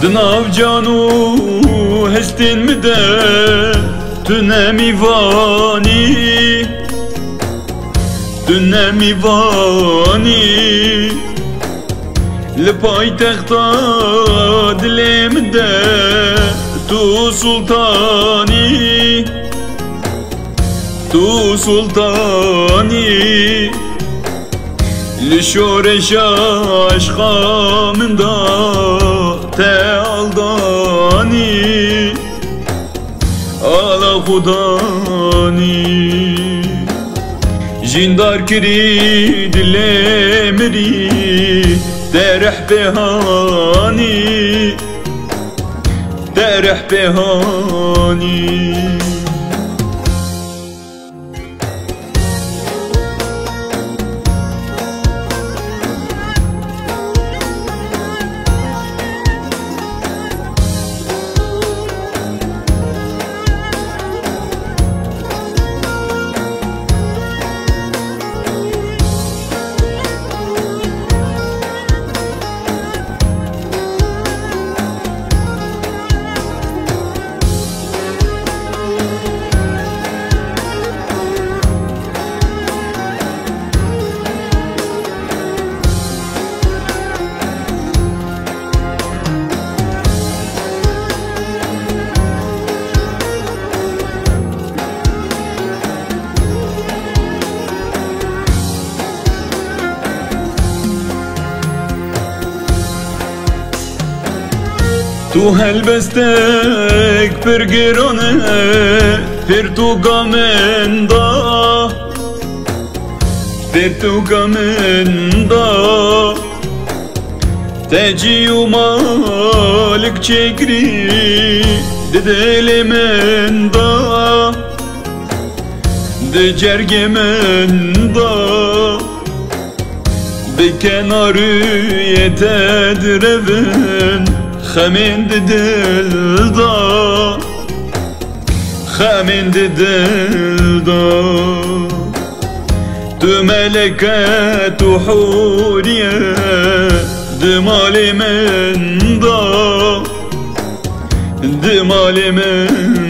دناو جانو هستین مده تو نمیوانی تو نمیوانی لپای تختا دلم ده تو سلطانی تو سلطانی لشورش عشقا من دا تعالدانی آلا خدانی جندار کری دلمری درح بهانی درح بهانی تو هلبستك برگرانه پر تو گامندا پر تو گامندا تجی و مالک چکری دل من دا جرگ من دا به کناری تدرون خمين دل دا خمين دل دا تو ملكات وحورية دمالي من دا دمالي من